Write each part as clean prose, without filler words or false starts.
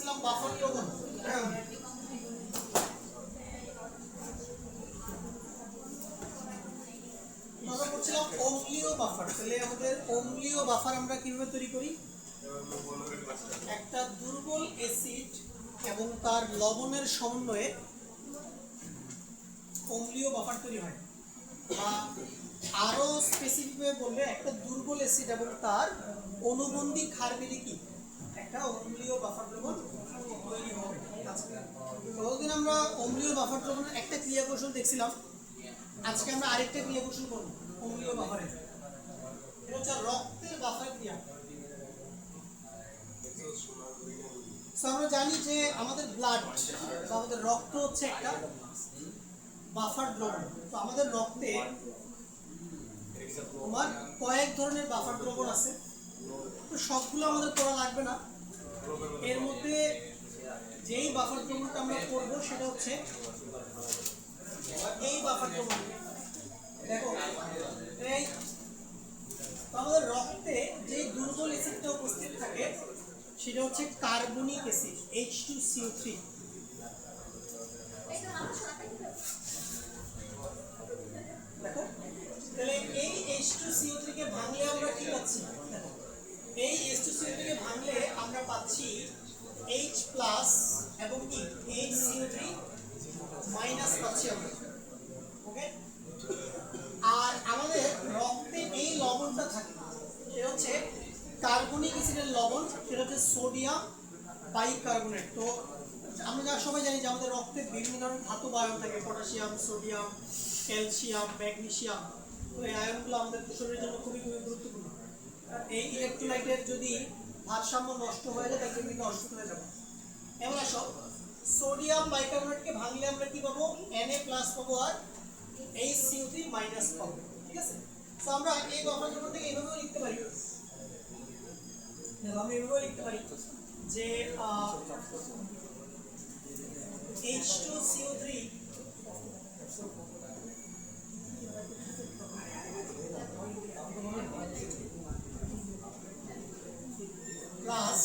করছিলাম বাফার দ্রবণ। আমরা করছিলাম অম্লীয় বাফার। তাহলে আমাদের অম্লীয় বাফার আমরা কিভাবে তৈরি করি? একটা দুর্বল অ্যাসিড এবং তার লবণের সমন্বয়ে অম্লীয় বাফার তৈরি হয়, বা আরো স্পেসিফিকভাবে বললে একটা দুর্বল অ্যাসিড এবং তার অনুবন্ধী ক্ষার মিলে কি একটা অম্লীয় বাফার দ্রবণ তৈরি হবে। গতদিন আমরা অম্লীয় বাফার দ্রবণের একটা ক্রিয়া কৌশল দেখছিলাম, আজকে আমরা আরেকটা ক্রিয়া কৌশল করব অম্লীয় বাফারের। এটা হচ্ছে রক্তের বাফার ক্রিয়া। তো আমরা জানি যে আমাদের ব্লাড বা আমাদের রক্ত হচ্ছে একটা বাফার দ্রবণ। তো আমাদের রক্তে তোমার কয়েক ধরনের বাফার দ্রবণ আছে, তো সবগুলো আমাদের পড়া লাগবে না। এর মধ্যে যেই বাফার দ্রবণটা আমরা পড়বো সেটা হচ্ছে এই বাফার দ্রবণ। দেখো এই আমাদের রক্তে যে দুর্বল অ্যাসিডটা উপস্থিত থাকে সেটা হচ্ছে কার্বনিক অ্যাসিড H2CO3। দেখো তাহলে এই H2CO3 কে ভাঙলে আমরা কি পাচ্ছি? এই H2CO3 কে ভাঙলে আমরা পাচ্ছি H+ এবং কি HCO3 মাইনাস পাচ্ছি আমরা। ওকে, আর আমাদের রক্তে এই লবণটা থাকে সেটা হচ্ছে কার্বনিক অ্যাসিডের লবণ, সেটা হচ্ছে সোডিয়াম বাইকার্বনেট। তো আমরা যা সবাই জানি যে আমাদের রক্তে বিভিন্ন ধরনের ধাতু আয়ন থাকে, পটাশিয়াম, সোডিয়াম, ক্যালসিয়াম, ম্যাগনেসিয়াম। তো এই আয়নগুলো আমাদের শরীরের জন্য খুবই খুবই গুরুত্বপূর্ণ। এই ইলেকট্রোলাইটের যদি ভারসাম্য নষ্ট হয়ে যায় তাহলে কিন্তু অসুস্থ হয়ে যাবে। এবার আসো, সোডিয়াম বাইকার্বনেটকে ভাঙলে আমরা কি পাবো? Na+ পাবো আর HCO3 মাইনাস পাবো। ঠিক আছে, তো আমরা এই বাফার দ্রবণটাকে এইভাবেও লিখতে পারি। আমি এভাবেও লিখতে পারি যে H2CO3 প্লাস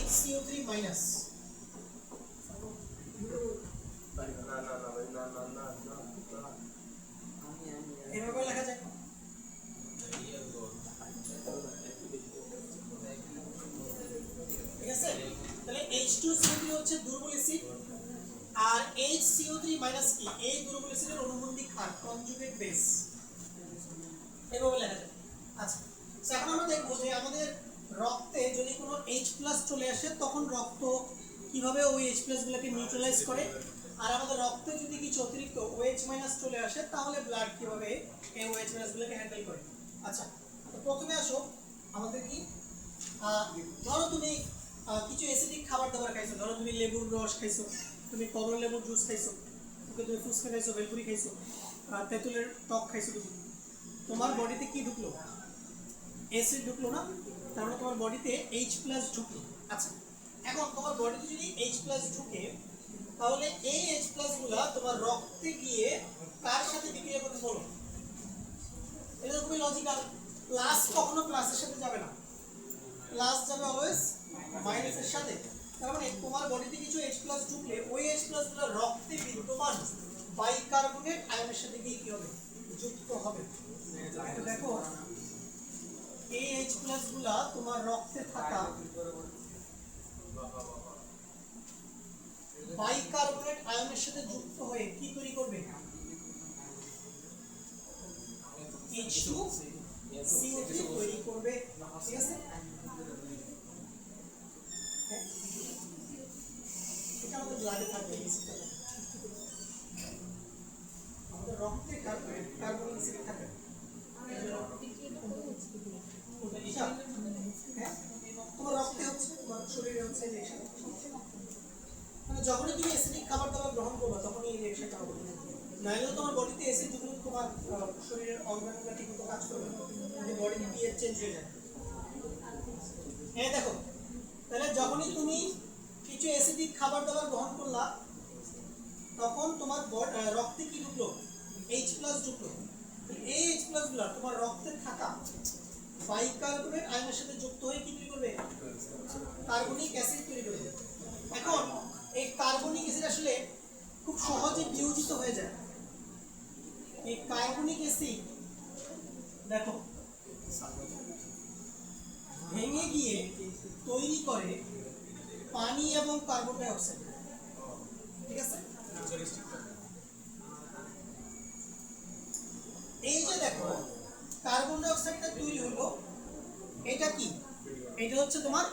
HCO3 মাইনাস। এভাবে লেখা যায়। ঠিক আছে, তাহলে H2CO3 হচ্ছে দুর্বল অ্যাসিড আর HCO3 মাইনাস কি এই দুর্বল অ্যাসিডের অনুবন্ধী ক্ষার, কনজুগেট বেস। এভাবে লেখা যায়। আচ্ছা, এখন আমরা দেখবো যে আমাদের রক্তে যদি কোনো H+ চলে আসে তখন রক্ত কিভাবে ওই H+ গুলোকে নিউট্রালাইজ করে, আর আমাদের রক্তে যদি কিছু অতিরিক্ত OH- চলে আসে তাহলে ব্লাড কিভাবে এই OH- গুলোকে হ্যান্ডেল করে। আচ্ছা, তো প্রথমে আসো আমাদের কি ধরো তুমি কিছু অ্যাসিডিক খাবার দাবার খাইছো, ধরো তুমি লেবুর রস খাইছো, তুমি কমলা লেবুর জুস খাইছো, তুমি ফুচকা খাইছো, ভেলপুরি খাইছো, তেঁতুলের টক খাইছো। তোমার বডিতে কি ঢুকলো? অ্যাসিড ঢুকলো না, তারপরে তোমার বডিতে H+ ঢুকলো। আচ্ছা, এখন তোমার বডিতে যদি H+ ঢুকে তাহলে এই H+ গুলা তোমার রক্তে গিয়ে কার সাথে বিক্রিয়া করতে বলো? এটা খুবই লজিক্যাল। প্লাস কখনো প্লাসের সাথে যাবে না, প্লাস যাবে অলওয়েজ মাইনাসের সাথে। তার মানে তোমার বডিতে কিছু H+ ঢুকলে ওই H+ গুলো রক্তে বিদ্যমান বাইকার্বনেট আয়নের সাথে গিয়ে কি হবে? যুক্ত হবে। তো দেখো এই H+ গুলা তোমার রক্তে থাকা বাইকার্বনেট আয়নের সাথে যুক্ত হয়ে কি তৈরি করবে? H2CO3 তৈরি করবে। ঠিক আছে, এটা আমাদের ব্লাডে থাকবে। আমাদের রক্তে কার্বনিক অ্যাসিড থাকে। তোমার রক্তে হচ্ছে, তোমার শরীরে হচ্ছে রিঅ্যাকশন। মানে যখনই তুমি অ্যাসিডিক খাবার দাবার গ্রহণ করবে তখনই এই রিঅ্যাকশনটা হবে। নাইলে তোমার বডিতে অ্যাসিড ঢুকলে তোমার শরীরের অর্গানগুলো ঠিকমতো কাজ করবে না, যদি বডিতে পিএইচ চেঞ্জ হয়ে যায়। হ্যাঁ দেখো, তাহলে যখনই তুমি কিছু অ্যাসিডিক খাবার দাবার গ্রহণ করলা তখন তোমার রক্তে কি ঢুকলো? H+ ঢুকলো। এই H+ গুলো তোমার রক্তে থাকা বাইকার্বনেট আয়নের সাথে যুক্ত হয়ে কি তৈরি করবে? কার্বনিক অ্যাসিড তৈরি করবে। এখন এই কার্বনিক অ্যাসিড আসলে খুব সহজে বিয়োজিত হয়ে যায়। এই কার্বনিক অ্যাসিড দেখো ভেঙে গিয়ে তৈরি করে পানি এবং কার্বন ডাই অক্সাইড। ঠিক আছে, এই যে দেখো কার্বন ডাই অক্সাইডটা তৈরি হলো, এটা কি? এটা হচ্ছে তোমার,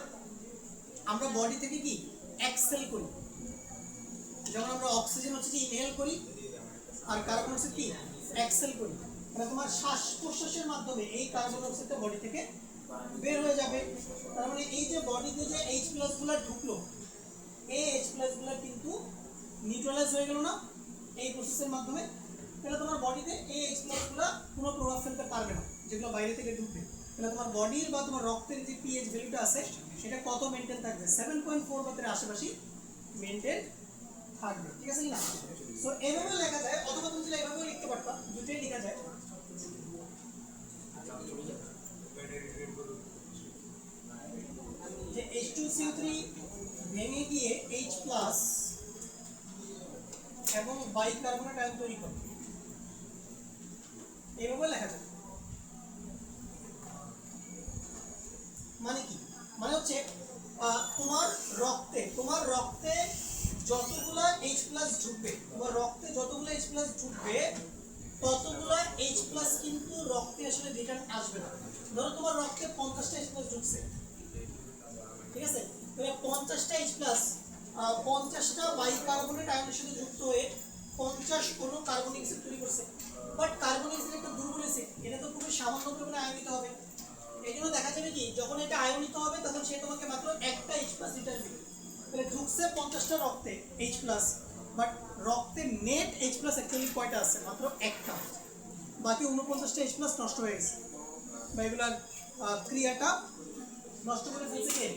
আমরা বডি থেকে কি এক্সেল করি, যেমন আমরা অক্সিজেন হচ্ছে যে ইনহেল করি আর কার্বন ডাই অক্সাইড কি এক্সেল করি। মানে তোমার শ্বাস প্রশ্বাসের মাধ্যমে এই কার্বন ডাই অক্সাইডটা বডি থেকে বের হয়ে যাবে। তার মানে এই যে বডিতে যে H+ গুলো ঢুকলো, এই H+ গুলো কিন্তু নিউট্রালাইজ হয়ে গেল না এই প্রসেসের মাধ্যমে। তাহলে তোমার বডিতে এই H+ গুলো কোনো প্রভাব ফেলতে পারবে না যেগুলো বাইরে থেকে ঢুকবে। তাহলে তোমার বডির বা তোমার রক্তের যে pH ভ্যালুটা আছে সেটা কত মেইনটেইন থাকবে? 7.4 বা এর আশেপাশে মেইনটেইন থাকবে। ঠিক আছে না? সো এভাবে লেখা যায়, অথবা তুমি যদি এভাবেও লিখতে পারতা, দুটোই লেখা যায়। যে H2CO3 ভেঙে গিয়ে H+ এবং বাইকার্বনেট আয়ন তৈরি করে, এইভাবে লেখা যায়। মানে কি? মানে হচ্ছে তোমার রক্তে যতগুলা H+ ঢুকবে, তোমার রক্তে যতগুলা H+ ঢুকবে ততগুলা H+ কিন্তু রক্তে আসলে রিটার্ন আসবে না। ধরো তোমার রক্তে 50টা H+ ঢুকছে, ঠিক আছে, তাহলে 50টা H+, 50টা বাইকার্বনেট আয়নের সাথে যুক্ত হয়ে 50 কোনো কার্বনিক অ্যাসিড তৈরি করছে। বাট কার্বনিক অ্যাসিড একটা দুর্বল অ্যাসিড, এটা তো খুবই সামান্য পরিমাণে আয়নিত হবে। এই জন্য দেখা যাবে কি যখন এটা আয়নিত হবে তখন সে তোমাকে মাত্র একটা H+ রিটার্ন দিবে। তাহলে ঢুকছে 50টা রক্তে H+, বাট রক্তে নেট H+ অ্যাকচুয়ালি কয়টা আছে? মাত্র একটা। বাকি 49টা H+ নষ্ট হয়ে গেছে, বা এগুলার ক্রিয়াটা নষ্ট করে ফেলছে কে?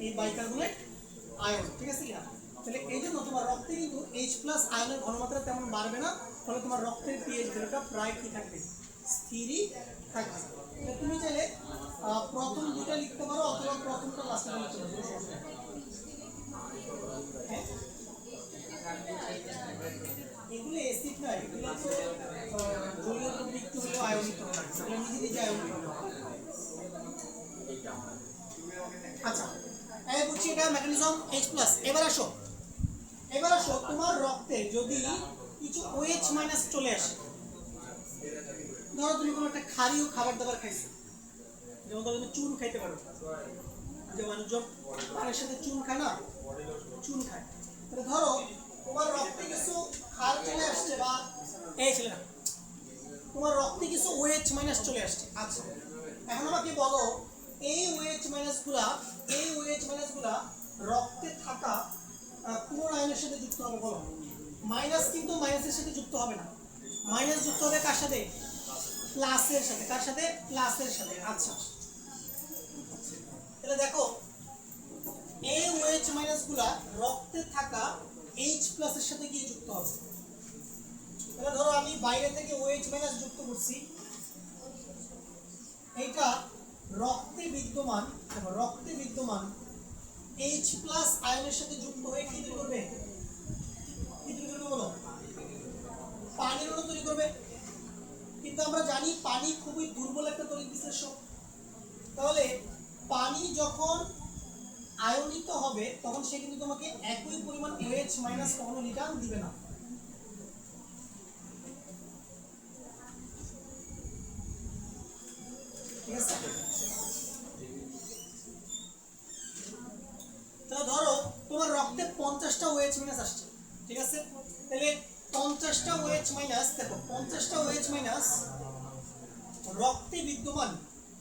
এই বাইকার্বনেট আয়ন। ঠিক আছে কি? তাহলে এই জন্য তোমার রক্তে কিন্তু H+ আয়নের ঘনমাত্রা তেমন বাড়বে না, ফলে তোমার রক্তের pH ভ্যালুটা প্রায় কি থাকবে? স্থিরই থাকবে। তুমি চাইলে প্রথম দুটো লিখতে পারো অথবা প্রথমটা লাস্টে লিখতে পারো। এগুলো অ্যাসিড না, এগুলো তো জলীয় দ্রবণে একটু হলেও আয়নিত হয়, এগুলো নিজে নিজে আয়নিত হয়। আচ্ছা, এই বুঝছি এটা মেকানিজম H+। এবার আসো তোমার রক্তে যদি কিছু OH- চলে আসে, ধরো তুমি কোনো একটা ক্ষারীয় খাবার দাবার খাইছো, যেমন ধরো তুমি চুন খাইতে পারো, যে মানুষজন পানের সাথে চুন খায় না, চুন খায়। তাহলে ধরো তোমার রক্তে কিছু ক্ষার চলে আসছে, বা এই ছিল না, তোমার রক্তে কিছু OH- চলে আসছে। আচ্ছা, এখন আমাকে বলো এই OH- গুলা রক্তে থাকা কোন আয়নের সাথে যুক্ত হবে? বলো। মাইনাস কিন্তু মাইনাসের সাথে যুক্ত হবে না, মাইনাস যুক্ত হবে কার সাথে? প্লাসের সাথে। কার সাথে? প্লাসের সাথে। আচ্ছা, তাহলে দেখো এই OH- গুলা রক্তে থাকা H+ এর সাথে গিয়ে যুক্ত হবে। তাহলে ধরো আমি বাইরে থেকে OH- যুক্ত করছি, এটা রক্তে বিদ্যমান H+ আয়নের সাথে যুক্ত হয়ে কি তৈরি করবে? কি তৈরি করবে বলো? পানির অণু তৈরি করবে। কিন্তু আমরা জানি পানি খুবই দুর্বল একটা তড়িৎ বিশ্লেষ্য। তাহলে পানি যখন আয়নিত হবে তখন সে কিন্তু তোমাকে একই পরিমাণ OH- কখনো রিটার্ন দিবে না। ঠিক আছে, তাহলে ধরো তোমার রক্তে 50টা OH- আসছে, ঠিক আছে, তাহলে 50টা OH- দেখো 50টা OH- রক্তে বিদ্যমান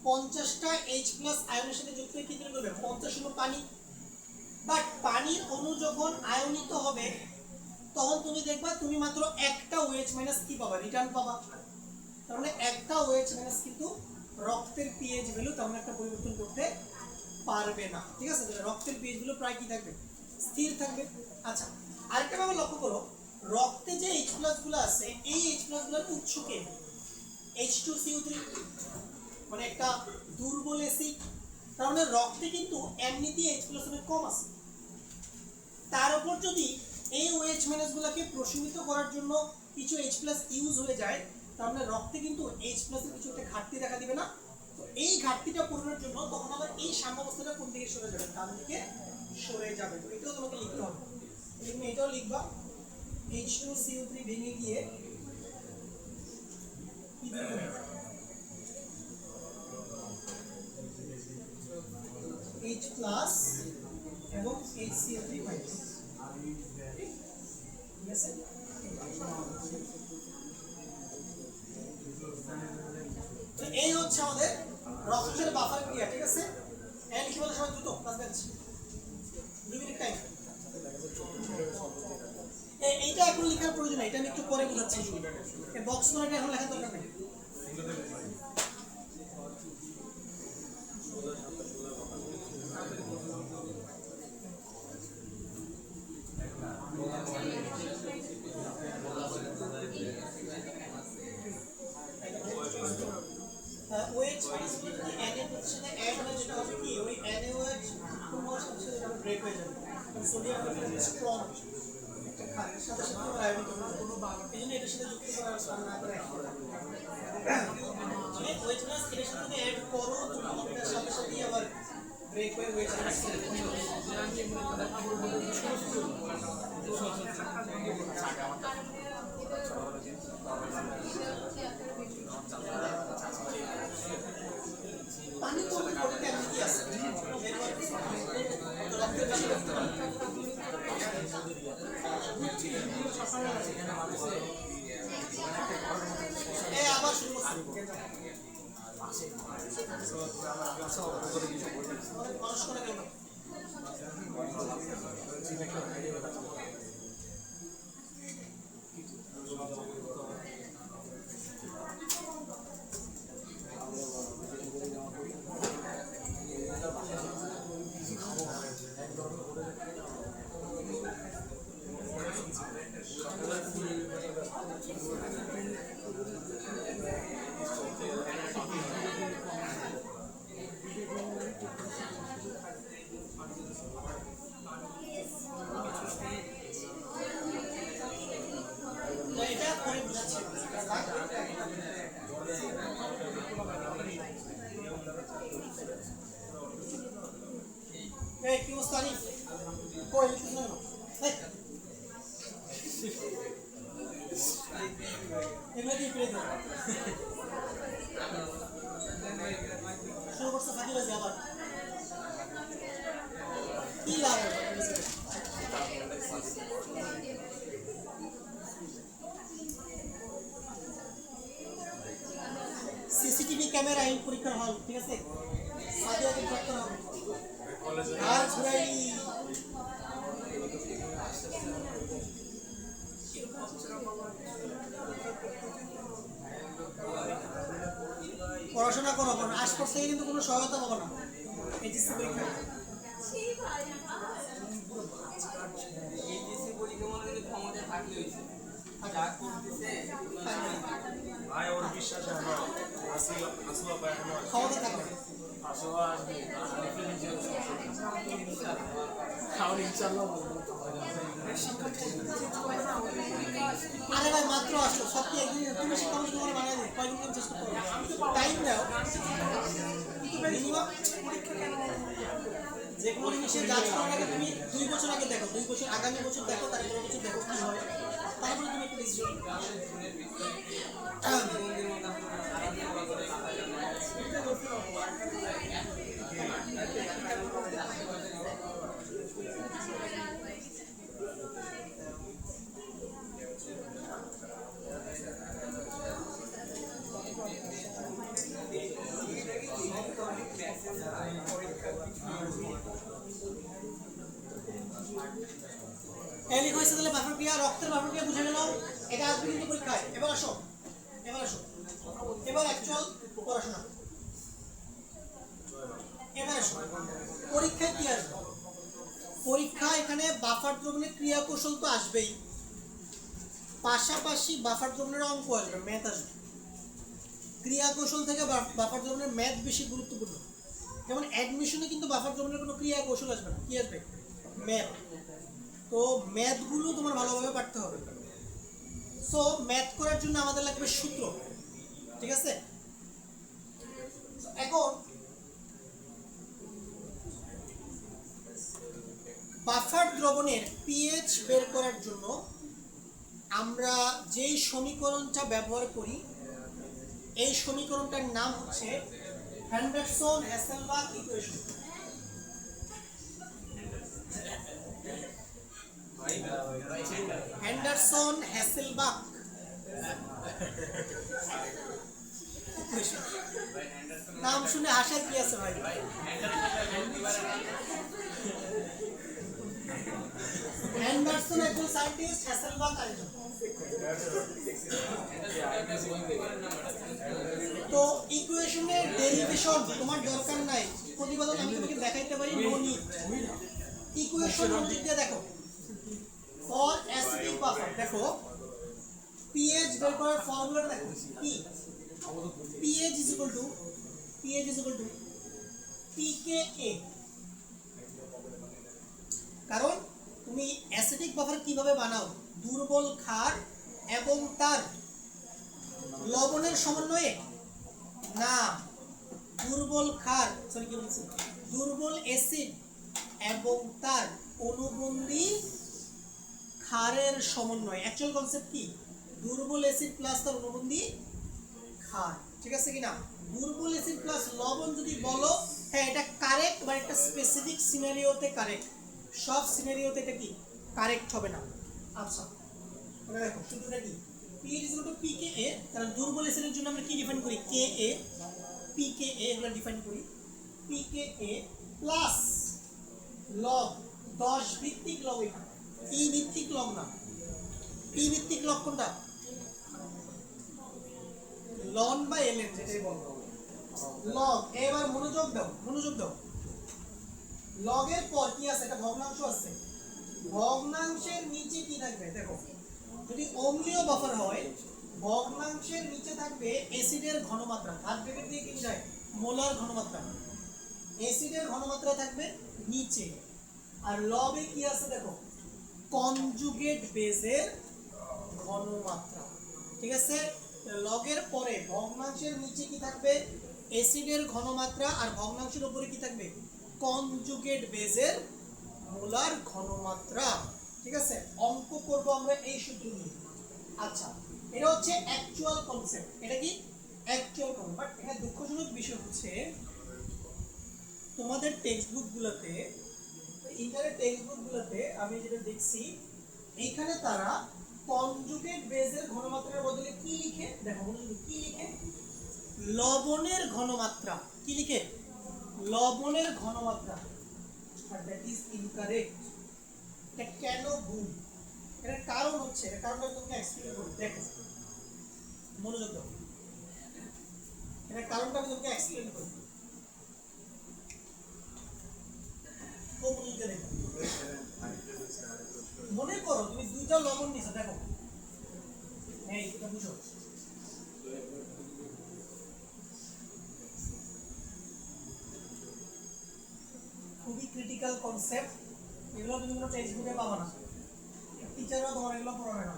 50টা H+ আয়নের সাথে যুক্ত হয়ে কি তৈরি করবে? 50 হলো পানি। বাট পানির অণু যখন আয়নিত হবে তখন তুমি দেখবা তুমি মাত্র একটা OH- কি পাবা? রিটার্ন পাবা। তার মানে একটা OH- কিন্তু রক্তের pH ভ্যালু তেমন একটা পরিবর্তন করতে পারবে না। ঠিক আছে, তাহলে রক্তের pH ভ্যালু প্রায় কি থাকবে? স্থির থাকবে। আচ্ছা, আরেকটা ভাবে লক্ষ্য করো, রক্তে যে H+ গুলো আছে এই H+ গুলোর উৎস কে? H2CO3, মানে একটা দুর্বল অ্যাসিড, তার মানে রক্তে কিন্তু এমনিতেই H+ অনেক কম আছে, তার উপর যদি এই OH গুলোকে প্রশমিত করার জন্য কিছু H+ ইউজ হয়ে যায়, তার মানে রক্তে কিন্তু H+ এর কিছু একটা ঘাটতি দেখা দিবে না। তো এই ঘাটতিটা পূরণের জন্য তখন আবার এই সাম্যাবস্থাটা কোন দিকে সরে যাবে, ডান দিকে সরে যাবে। তো এটাও তোমাকে লিখতে হবে, তুমি এটাও লিখবা H2CO3 ভেঙে গিয়ে কি দিবে, H+ এবং HCO3 মাইনাস, ঠিক আছে। এই হচ্ছে আমাদের রক্তের বাফার ক্রিয়া, ঠিক আছে। এন্ড কি বলে সবাই দ্রুত কাজ করছে, 2 মিনিট টাইম। এইটা এখন লেখার প্রয়োজন নাই, এটা আমি একটু পরে বোঝাচ্ছি। এই বক্স করাটা এখন লেখার দরকার নেই। OH মাইনাস যদি Na এর সাথে অ্যাড হয় যেটা হবে কি, ওই NaOH কোন সাথে সাথে এটা ব্রেক হয়ে যাবে, সোডিয়াম স্ট্রং একটা খারের সাথে সাথে আয়োডিন কোনো ভালো, এইজন্য এটার সাথে যুক্ত করা না করে মানে OH প্লাস এর সাথে অ্যাড করো, তুমি এটার সাথে সাথে আবার ব্রেক হয়ে OH প্লাস পানি তো করতে আমি কি আছে আবার শুরু মানুষ করে গেল কি অবস্থা নি কই কিছু না এগুলো কি পেয়ে দাও শুরু করতে থাকি না আবার কি লাগে সিসিটিভি ক্যামেরা ইন পরীক্ষা হল, ঠিক আছে। সাদিয়া কে ট্র্যাক করা হবে আর ঘুরাই পড়াশোনা করো, কারণ আশপাশ থেকে কিন্তু কোনো সহায়তা পাবো না এইচএসসি পরীক্ষা। এইচএসসি পরীক্ষা মনে করে ক্ষমতা থাকলে হইছে যা করতেছে ভাই ওর বিশ্বাস আছে আসলে আসলে ভাই ক্ষমতা থাকলে আসলে আসবে খাওয়ার ইনশাআল্লাহ আরে ভাই মাত্র আসো সব কি একদিন তুমি শিক্ষা তোমার বানাই দিই কয়দিন চেষ্টা করো টাইম দাও মিনিমাম পরীক্ষা কেন যে কোনো জিনিসের যাচ করার আগে তুমি 2 বছর আগে দেখো, 2 বছর আগামী বছর দেখো, তারপর বছর দেখো কি হয়, তারপরে তুমি একটা ডিসিশন এলিক হয়েছে তাহলে বাফার ক্রিয়া, রক্তের বাফার ক্রিয়া বুঝে গেল, এটা আসবে কিন্তু পরীক্ষায়। এবার আসো এবার অ্যাকচুয়াল পড়াশোনা। এবার আসো পরীক্ষায় কি আসবে, পরীক্ষা এখানে বাফার দ্রবণের ক্রিয়া কৌশল তো আসবেই, পাশাপাশি বাফার দ্রবণের অঙ্ক আসবে, ম্যাথ আসবে। ক্রিয়া কৌশল থেকে বাফার দ্রবণের ম্যাথ বেশি গুরুত্বপূর্ণ। যেমন অ্যাডমিশনে কিন্তু বাফার দ্রবণের কোনো ক্রিয়া কৌশল আসবে না, কি আসবে? ম্যাথ। তো ম্যাথগুলো তোমার ভালোভাবে পারতে হবে। সো ম্যাথ করার জন্য আমাদের লাগবে সূত্র, ঠিক আছে? এখন বাফার দ্রবণের পিএইচ বের করার জন্য আমরা যেই সমীকরণটা ব্যবহার করি এই সমীকরণটার নাম হচ্ছে হেন্ডারসন-হ্যাসেলবাখ ইকুয়েশন। হেন্ডারসন-হ্যাসেলবাখ নাম শুনে হাসার কি আছে ভাই? হেন্ডারসন একজন সায়েন্টিস্ট, হ্যাসেলবাখ আরেকজন। তো ইকুয়েশনের ডেরিভেশন তোমার দরকার নাই, প্রতিপাদন আমি তোমাকে দেখাইতে পারি, নো নিড। ইকুয়েশন মনোযোগ দিয়ে দেখো। ফর অ্যাসিডিক বাফার দেখো পিএইচ বের করার ফর্মুলাটা দেখো কি, পিএইচ ইজ ইকুয়াল টু পিকেএ। কারণ তুমি অ্যাসিডিক বাফার কিভাবে বানাও? দুর্বল ক্ষার এবং তার লবণের সমন্বয়ে না, দুর্বল ক্ষার সরি কি বলছি, দুর্বল অ্যাসিড এবং তার অনুবন্ধী ক্ষারের সমন্বয়। অ্যাকচুয়াল কনসেপ্ট কি? দুর্বল অ্যাসিড প্লাস তার অনুবন্ধী ক্ষার, ঠিক আছে কিনা? দুর্বল অ্যাসিড প্লাস লবণ যদি বলো, হ্যাঁ এটা কারেক্ট, বা একটা স্পেসিফিক সিনারিওতে কারেক্ট, সব সিনারিওতে এটা কি কারেক্ট হবে না। আচ্ছা মনে রাখো সূত্রটা কি, পিএইচ ইজ ইকুয়াল টু পিকেএ। কারণ দুর্বল অ্যাসিডের জন্য আমরা কি ডিফাইন করি? কেএ, পিকেএ এগুলো ডিফাইন করি। পিকেএ প্লাস লগ 10 ভিত্তিক লগ, এটা ই ভিত্তিক লগ না, ই ভিত্তিক লগ কোনটা? লন বা এলএন যেটাই বলো, লগ। এবার মনোযোগ দাও। লগের পর কি আছে? একটা ভগ্নাংশ আছে, ভগ্নাংশের নিচে কি থাকবে? দেখো যদি অম্লীয় বাফার হয় ভগ্নাংশের নিচে থাকবে অ্যাসিডের ঘনমাত্রা, হাত ব্রেকেট দিয়ে কি যায়? মোলার ঘনমাত্রা। অ্যাসিডের ঘনমাত্রা থাকবে নিচে, আর লবে কি আছে দেখো? কনজুগেট বেজের ঘনমাত্রা, ঠিক আছে? লগের পরে ভগ্নাংশের নিচে কি থাকবে? অ্যাসিডের ঘনমাত্রা, আর ভগ্নাংশের উপরে কি থাকবে? কনজুগেট বেজের মোলার ঘনমাত্রা, ঠিক আছে? অঙ্ক করব আমরা এই সূত্র নিয়ে। আচ্ছা এটা হচ্ছে অ্যাকচুয়াল কনসেপ্ট, এটা কি অ্যাকচুয়াল কনসেপ্ট। বাট এটা দুঃখজনক বিষয় হচ্ছে তোমাদের টেক্সটবুকগুলোতে, ইন্টারের টেক্সটবুকগুলোতে আমি যেটা দেখছি এইখানে তারা কনজুগেট বেজের ঘনমাত্রার বদলে কি লিখে? দেখো কি লিখে? লবণের ঘনমাত্রা। কি লিখে? লবণের ঘনমাত্রা। আর দ্যাট ইজ ইনকারেক্ট। এটা কেন ভুল? এর কারণ হচ্ছে, এর কারণটা তোমাকে এক্সপ্লেইন করব। দেখো মনোযোগ দাও, এর কারণটা আমি তোমাকে এক্সপ্লেইন করব। মনে করো তুমি দুইটা লবণ নিছো, দেখো এই এটা বুঝো, খুবই ক্রিটিক্যাল কনসেপ্ট। এগুলো তুমি কোনো টেক্সট বুকে পাবা না, টিচাররা তোমার এগুলো পড়াবে না।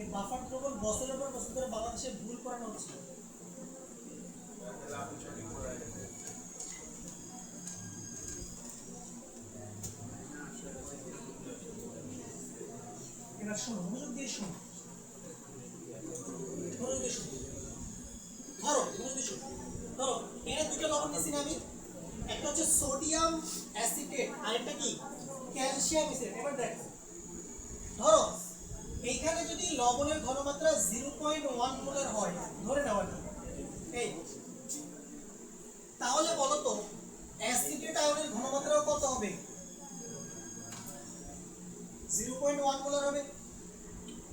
এই বাফার দ্রবণ বছরের পর বছর ধরে বাংলাদেশে ভুল করানো হচ্ছে। এবার শোনো, মনোযোগ দিয়ে শোনো, ধরো এখানে দুটো লবণ নিয়েছি না আমি, একটা হচ্ছে সোডিয়াম অ্যাসিটেট আর একটা কি ক্যালসিয়াম অ্যাসিটেট। এবার দেখো ধরো এইখানে যদি লবণের ঘনমাত্রা 0.1 মোলার হয়, ধরে নেওয়া এই, তাহলে বলো তো অ্যাসিটেট আয়নের ঘনমাত্রা কত হবে? 0.1 মোলার হবে।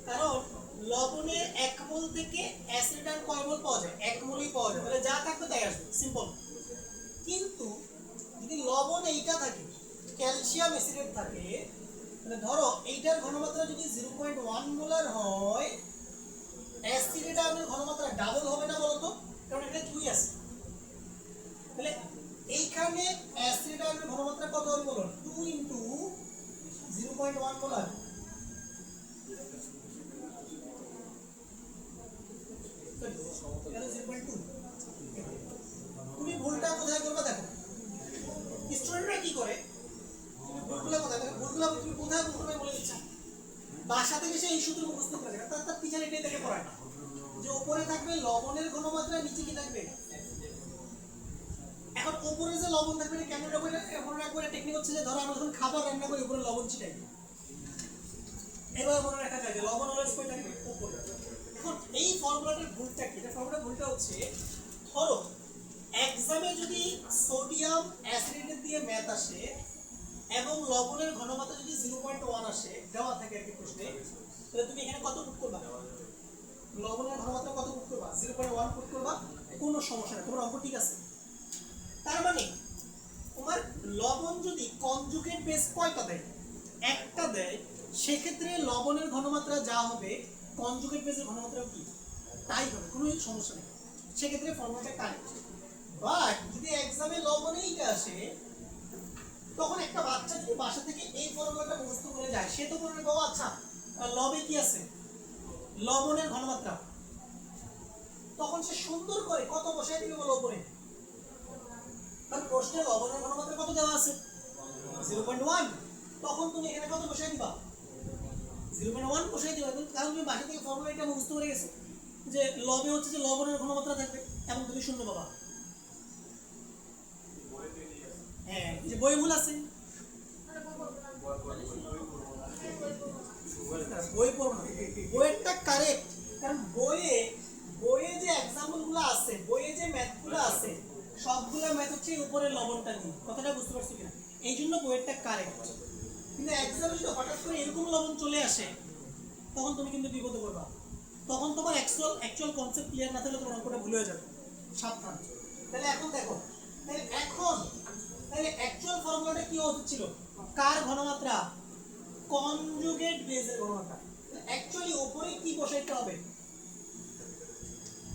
কারণ লবণের 1 মোল থেকে অ্যাসিড আর কয় মোল পাওয়া যায়? 1 মোলই পাওয়া যায়, তাহলে যা থাকবে তাই আসবে, সিম্পল। কিন্তু যদি লবণ এইটা থাকে, ক্যালসিয়াম অ্যাসিডেট থাকে, তাহলে ধরো এইটার ঘনমাত্রা যদি 0.1 মোলার হয়, অ্যাসিডের আয়নের ঘনমাত্রা ডাবল হবে না বলতো, কারণ এখানে 2 আছে। তাহলে এইখানে অ্যাসিডের আয়নের ঘনমাত্রা কত হবে বলো, 2 ইনটু 0.1 মোলার। তুমি ভুলটা কোথায় করবে দেখো, স্টুডেন্টরা কি করে, ভুলগুলো কোথায় দেখো, ভুলগুলো তুমি কোথায় ভুল করবে বলে দিচ্ছি। বাসা থেকে সে এই সূত্র মুখস্থ করে দেয়, তার টিচার এটাই দেখে পড়ায় না, যে উপরে থাকবে লবণের ঘনমাত্রা, নিচে কি থাকবে। এখন উপরে যে লবণ থাকবে কেন রাখবো, এখন রাখবো টেকনিক হচ্ছে যে ধরো আমরা যখন খাবার রান্না করি উপরে লবণ ছিটাই, এবার মনে রাখা যায় যে লবণ অলওয়েজ কই থাকবে উপরে। এখন এই ফর্মুলাটার ভুলটা কি, এটা ফর্মুলার ভুলটা হচ্ছে, ধরো এক্সামে যদি সোডিয়াম অ্যাসিডেট দিয়ে ম্যাথ আসে এবং লবণের ঘনমাত্রা যদি 0.1 আসে দেওয়া থাকে একটা প্রশ্নে, তাহলে তুমি এখানে কত পুট করবা, লবণের ঘনমাত্রা কত পুট করবা, 0.1 পুট করবা, কোনো সমস্যা নেই, তোমার অঙ্ক ঠিক আছে। তার মানে তোমার লবণ যদি কনজুগেট বেস কয়টা দেয়, একটা দেয়, সেক্ষেত্রে লবণের ঘনমাত্রা যা হবে কনজুগেট বেসের ঘনমাত্রা কি তাই হবে, কোনো সমস্যা নেই, সেক্ষেত্রে ফর্মুলাটা কারেক্ট। বাট যদি এক্সামে লবণেইটা আসে, তখন একটা বাচ্চা যদি বাসা থেকে এই ফর্মুলাটা মুখস্থ করে যায়, সে তো বলবে বাবা আচ্ছা লবে কি আছে, লবণের ঘনমাত্রা, তখন সে সুন্দর করে কত বসায় দিবে বলো উপরে, কারণ প্রশ্নে লবণের ঘনমাত্রা কত দেওয়া আছে 0.1, তখন তুমি এখানে কত বসায় দিবা 0.1 বসায় দিবা, কারণ তুমি বাসা থেকে ফর্মুলা এটা মুখস্থ করে গেছো যে লবে হচ্ছে যে লবণের ঘনমাত্রা থাকবে, এবং তুমি শূন্য পাবা। হ্যাঁ, যে বই ভুল আছে, বই পড়ো না, বইয়েরটা কারেক্ট, কারণ বইয়ে যে এক্সাম্পল গুলো আছে, বইয়ে যে ম্যাথ গুলো আছে, সবগুলো ম্যাথ হচ্ছে উপরের লবণটা নিয়ে, কথাটা বুঝতে পারছো কিনা, এই জন্য বইয়েরটা কারেক্ট। কিন্তু এক্সামে যদি হঠাৎ করে এরকম লবণ চলে আসে, তখন তুমি কিন্তু বিপদে পড়বা, তখন তোমার অ্যাকচুয়াল কনসেপ্ট ক্লিয়ার না থাকলে তোমার অঙ্কটা ভুলে যাবে, সাবধান। তাহলে এখন দেখো, তাহলে অ্যাকচুয়াল ফর্মুলাটা কি হতে ছিল, কার ঘনমাত্রা, কনজুগেট বেসের ঘনমাত্রা। অ্যাকচুয়ালি উপরে কি বসাইতে হবে,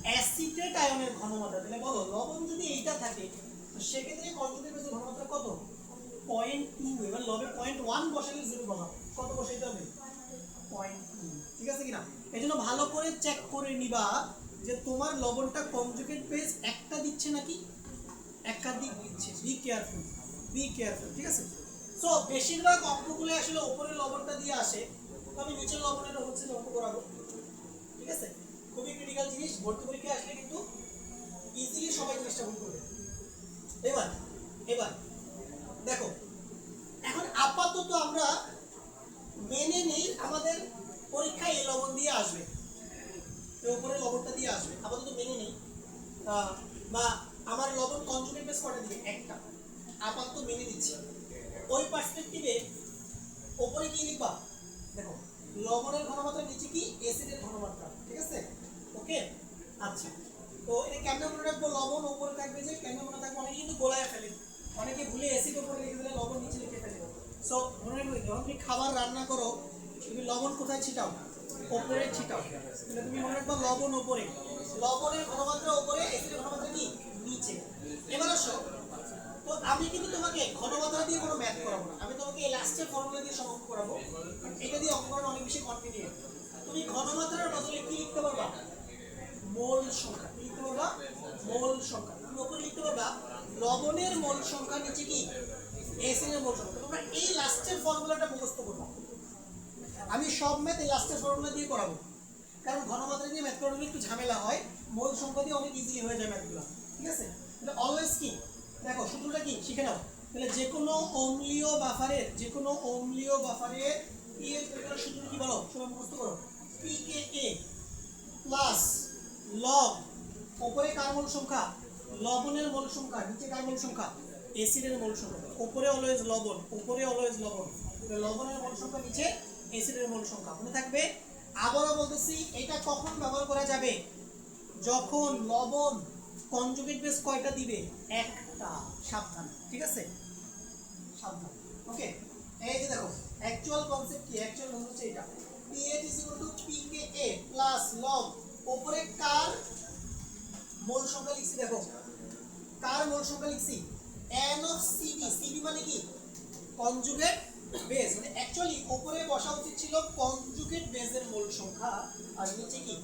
অ্যাসিটেট আয়নের ঘনমাত্রা। তাহলে বলো লবণ যদি এইটা থাকে, তো সেক্ষেত্রে কনজুগেট বেসের ঘনমাত্রা কত, 0.2, এবার লবে 0.1 বসাইলে 0 পাবা, কত বসাইতে হবে 0.2, ঠিক আছে কিনা। এজন্য ভালো করে চেক করে নিবা যে তোমার লবণটা কনজুগেট বেস একটা দিচ্ছে নাকি একাধিক দিচ্ছে, বি কেয়ারফুল, ঠিক আছে। সো বেশিরভাগ অঙ্কগুলো আসলে উপরের লবণটা দিয়ে আসে, তো আমি নিচের লবণের হচ্ছে অঙ্ক করাবো, ঠিক আছে। খুবই ক্রিটিক্যাল জিনিস, ভর্তি পরীক্ষায় আসলে কিন্তু ইজিলি সবাই জিনিসটা ভুল করবে। এবার দেখো, এখন আপাতত আমরা মেনে নেই আমাদের পরীক্ষায় এই লবণ দিয়ে আসবে, উপরে লবণটা দিয়ে আসবে, আপাতত মেনে নেই, বা আমার লবণ কনজুগেট বেস কয়টা দিবে, একটা, আপাতত মেনে দিচ্ছি। ওই পার্সপেক্টিভে উপরে কি লিখবা, দেখো লবণের ঘনমাত্রা, নিচে কি অ্যাসিডের ঘনমাত্রা, ঠিক আছে, ওকে। আচ্ছা, তো এটা কেমনে মনে রাখবো, লবণ উপরে থাকবে, যে কেমনে মনে থাকবে, অনেকে কিন্তু গোলায় ফেলে, অনেকে ভুলে অ্যাসিড উপরে লিখে দিলে লবণ নিচে লিখে ফেলে। সো মনে রাখবে, যখন তুমি খাবার রান্না করো, তুমি লবণ কোথায় ছিটাও, উপরে ছিটাও, তাহলে তুমি মনে রাখবা লবণ উপরে, লবণের ঘনমাত্রা উপরে, অ্যাসিডের ঘনমাত্রা কি নিচে। এবার আসো, তো আমি কিন্তু তোমাকে ঘনমাত্রা দিয়ে কোনো ম্যাথ করাবো না, আমি তোমাকে এই লাস্টের ফর্মুলা দিয়ে সমাপ্ত করাবো, এটা দিয়ে অঙ্ক করানো অনেক বেশি কনভিনিয়েন্ট। তুমি ঘনমাত্রার বদলে কি লিখতে পারবা, মোল সংখ্যা, কি লিখতে পারবা, মোল সংখ্যা। তুমি উপরে লিখতে পারবা লবণের মোল সংখ্যা, নিচে কি অ্যাসিডের মোল সংখ্যা। তোমরা এই লাস্টের ফর্মুলাটা মুখস্থ করবা, আমি সব ম্যাথ এই লাস্টের ফর্মুলা দিয়ে করাবো, কারণ ঘনমাত্রা দিয়ে ম্যাথ করানো একটু ঝামেলা হয়, মোল সংখ্যা দিয়ে অনেক ইজি হয়ে যায় ম্যাথগুলো, ঠিক আছে। তাহলে অলওয়েজ কি, দেখো সূত্রটা কি শিখে নাও। তাহলে যে কোনো অম্লীয় বাফারের এর সূত্র কি বলো, সবাই মুখস্থ করো, pKa প্লাস লব, উপরে কার মোল সংখ্যা, লবণের মোল সংখ্যা, নিচে কার মোল সংখ্যা, অ্যাসিডের মোল সংখ্যা। উপরে অলওয়েজ লবণ, লবণের মোল সংখ্যা, নিচে অ্যাসিডের মোল সংখ্যা, মনে থাকবে। আবারও বলতেছি, এটা কখন ব্যবহার করা যাবে, যখন লবণ কনজুগেট বেস কয়টা দিবে, একটা, সাবধান, ঠিক আছে, সাবধান, ওকে। এই যে দেখো অ্যাকচুয়াল কনসেপ্ট কি? অ্যাকচুয়াল কনসেপ্ট হচ্ছে এটা, P8 PKA প্লাস লগ উপরে কার মোল সংখ্যা লিখছি, দেখো কার মোল সংখ্যা লিখছি, n অফ CD। CD মানে কি? কনজুগেট বেস, মানে অ্যাকচুয়ালি উপরে বসা উচিত ছিল কনজুগেট বেসের মোল সংখ্যা, আর নিচে কি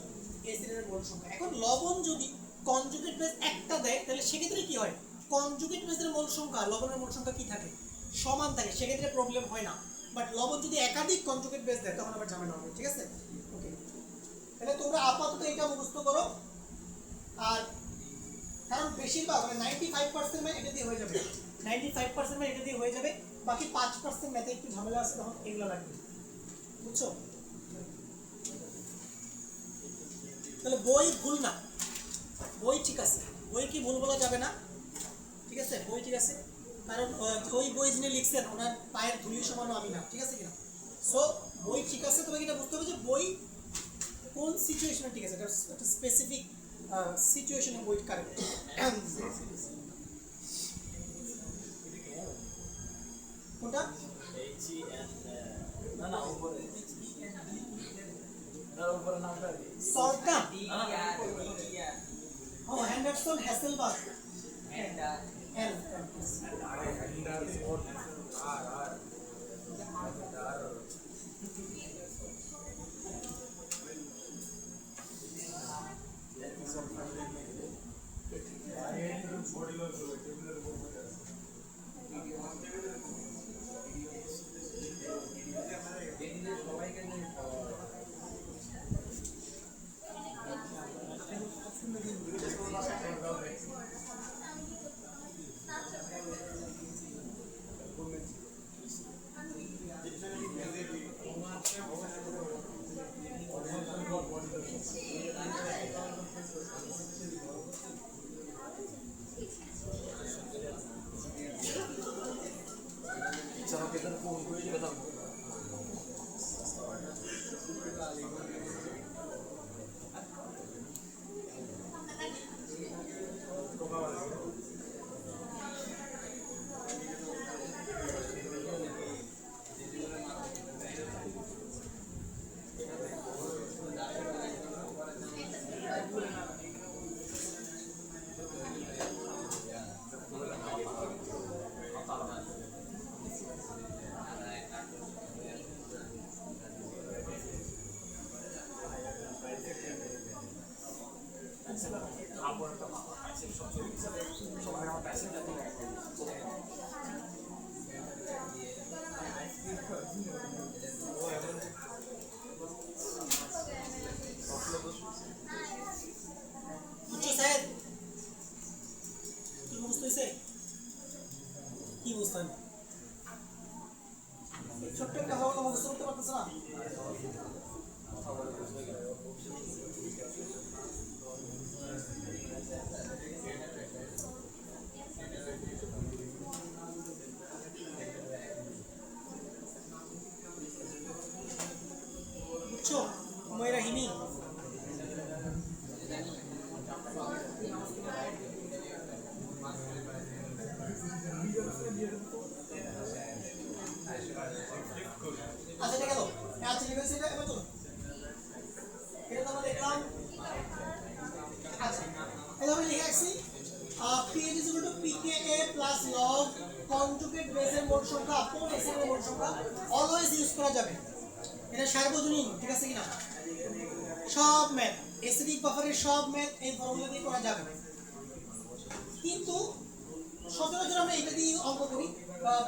এসিডের মোল সংখ্যা। এখন লবণ যদি কনজুগেট বেস একটা দেয় তাহলে সেক্ষেত্রে কি হয়, কনজুগেট বেসের মোল সংখ্যা লবণের মোল সংখ্যা কি থাকে, সমান থাকে, সেক্ষেত্রে প্রবলেম হয় না। বাট লবণ যদি একাধিক কনজুগেট বেস দেয় তখন আবার ঝামেলা হবে, ঠিক আছে? ওকে, তাহলে তোমরা আপাতত এটা মুখস্থ করো। আর কারণ বেশিরভাগ মানে 95% ম্যাথ এটা দিয়ে হয়ে যাবে, 95% ম্যাথ এটা দিয়ে হয়ে যাবে, বাকি 5% ম্যাথে একটু ঝামেলা আছে, তখন এগুলো লাগবে, বুঝছো? তাহলে বই ভুল না, বই ঠিক আছে, বই কি ভুল বলা যাবে না, ঠিক আছে? বই ঠিক আছে, কারণ ওই বই যিনি লিখছেন ওনার পায়ের ধুলির সমানও আমি না, ঠিক আছে কিনা? সো বই ঠিক আছে, তোমাকে এটা বুঝতে হবে যে বই কোন সিচুয়েশনে ঠিক আছে, একটা স্পেসিফিক সিচুয়েশনে বই কারেক্ট। কোনটা? না না উপরে না উপরে নামটা সল্টটা ও হেন্ডারসন হ্যাসেলবার্গ এল হেন্ডারসন আর কি বুঝতেন? ছোট্ট একটা হওয়া মুখস্থ করতে পারতেছ না? বুঝছো ময়রা হিমি? আচ্ছা এটা গেল, আচ্ছা ঠিক আছে, এটা এবার চলো, এটা তো আমরা দেখলাম। আচ্ছা এটা আমি লিখে রাখছি, P8 PKA plus log conjugate base এর মোট সংখ্যা কোন এসিড এর মোট সংখ্যা অলওয়েজ ইউজ করা যাবে, এটা সার্বজনীন, ঠিক আছে কিনা? সব ম্যাথ অ্যাসিডিক বাফারের সব ম্যাথ এই ফর্মুলা দিয়ে করা যাবে, কিন্তু সচরাচর আমরা এটা দিয়ে অঙ্ক করি।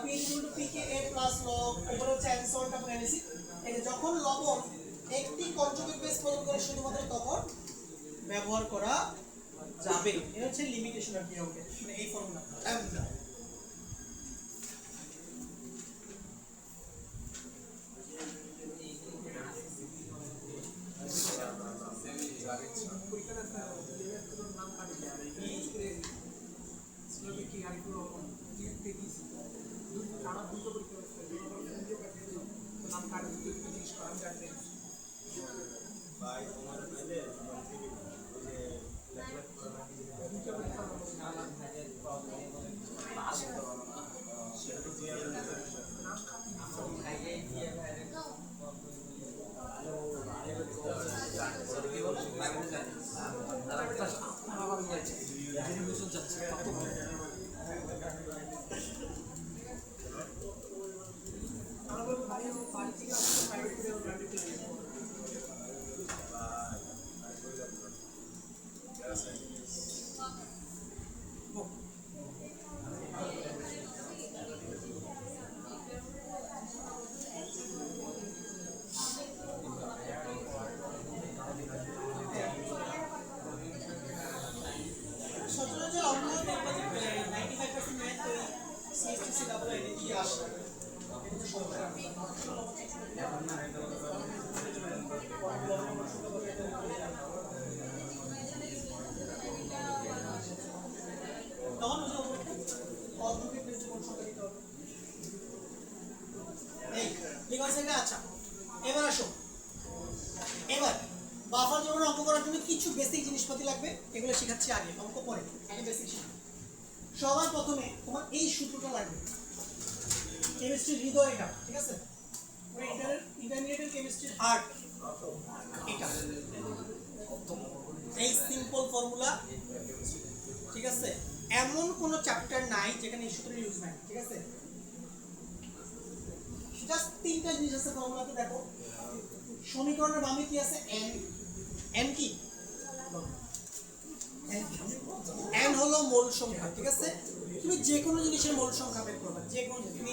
P8 PKA plus log উপরে হচ্ছে অ্যানসল্ট এবং অ্যাসিড, এই যে যখন লবণ একটি কনজুগেট বেস প্রয়োগ করে শুধুমাত্র তখন ব্যবহার করা যাবে, এটা হচ্ছে লিমিটেশন আর কি অঙ্কে, মানে এই ফর্মুলা। আপনার আবার বলছে রেডিমেশন যাচ্ছে কত ভালো আমরা বলবো ভাই আমার বাড়ি থেকে আসলে প্রাইভেট করে আমরা প্রাইভেট করে সচরাচর আমরা দেখবো যে 95% ম্যাথ ওই সিএসটিসি ডাবল আইডেন্টি আসে তখন ওই যে অদ্ভুত প্রিন্সিপাল সংখ্যা দিতে হবে এই ঠিক আছে এটা আচ্ছা এবার আসো এবার বাফার জন্য অঙ্ক করার জন্য কিছু বেসিক জিনিসপাতি লাগবে এগুলো শেখাচ্ছি আগে অঙ্ক পরে আগে বেসিক শিখো সবার প্রথমে তোমার এই সূত্রটা লাগবে কেমিস্ট্রি হৃদয় এটা ঠিক আছে ইন্টারমিডিয়েটের কেমিস্ট্রির হার্ট এটা এই সিম্পল ফর্মুলা ঠিক আছে এমন কোন চ্যাপ্টার নাই যেখানে এই সূত্রের ইউজ নাই ঠিক আছে জাস্ট তিনটা জিনিস আছে ফর্মুলাতে দেখো সমীকরণের বামে কি আছে n n কি n হলো মোল সংখ্যা ঠিক আছে তুমি যে কোনো জিনিসের মোল সংখ্যা বের করবা যে কোনো তুমি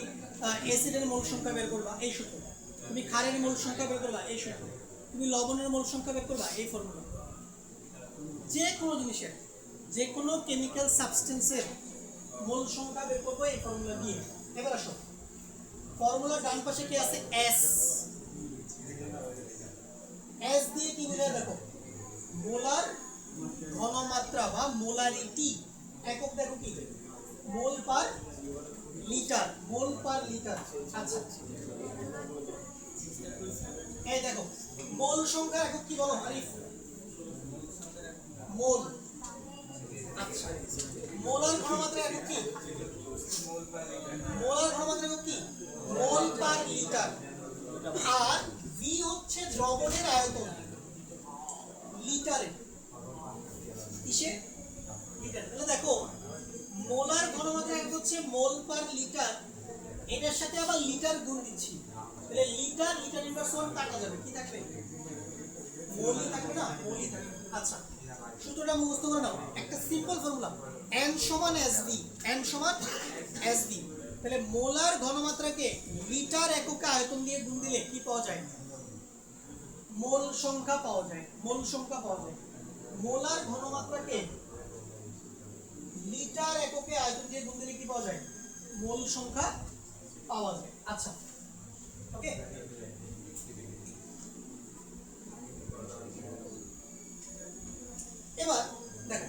অ্যাসিডের মোল সংখ্যা বের করবা এই সূত্র তুমি ক্ষারের মোল সংখ্যা বের করবা এই সূত্র তুমি লবণের মোল সংখ্যা বের করবা এই ফর্মুলা যে কোনো জিনিসের যে কোনো কেমিক্যাল সাবস্টেন্সের মোল সংখ্যা বের করবো এই ফর্মুলা দিয়ে এবার আসো ফর্মুলার ডান পাশে কি আছে s s দিয়ে কি বোঝায় দেখো মোলার ঘনমাত্রা বা মোলারিটি একক দেখো কি মোল পার লিটার আচ্ছা এই দেখো মোল সংখ্যা একক কি বলো আরিফ মোল আচ্ছা মোলার ঘনমাত্রা একক কি মোলার ঘনমাত্রা একক কি মোল পার লিটার আর ভি হচ্ছে দ্রবণের আয়তন লিটারে কিসে লিটার তাহলে দেখো মোলার ঘনমাত্রা এক হচ্ছে মোল পার লিটার এটার সাথে আবার লিটার গুণ দিচ্ছি তাহলে লিটার ইনভার্স 1 কাটা যাবে কি থাকবে মোলই থাকবে না মোলই থাকবে আচ্ছা সূত্রটা মুখস্থ করে নাও একটা সিম্পল ফর্মুলা n সমান sv তাহলে মোলার ঘনমাত্রাকে লিটার এককে আয়তন দিয়ে গুণ দিলে কি পাওয়া যায় মোল সংখ্যা পাওয়া যায় মোলার ঘনমাত্রাকে লিটার এককে আয়তন দিয়ে গুণ দিলে কি পাওয়া যায় মোল সংখ্যা পাওয়া যায় আচ্ছা ওকে এবার দেখো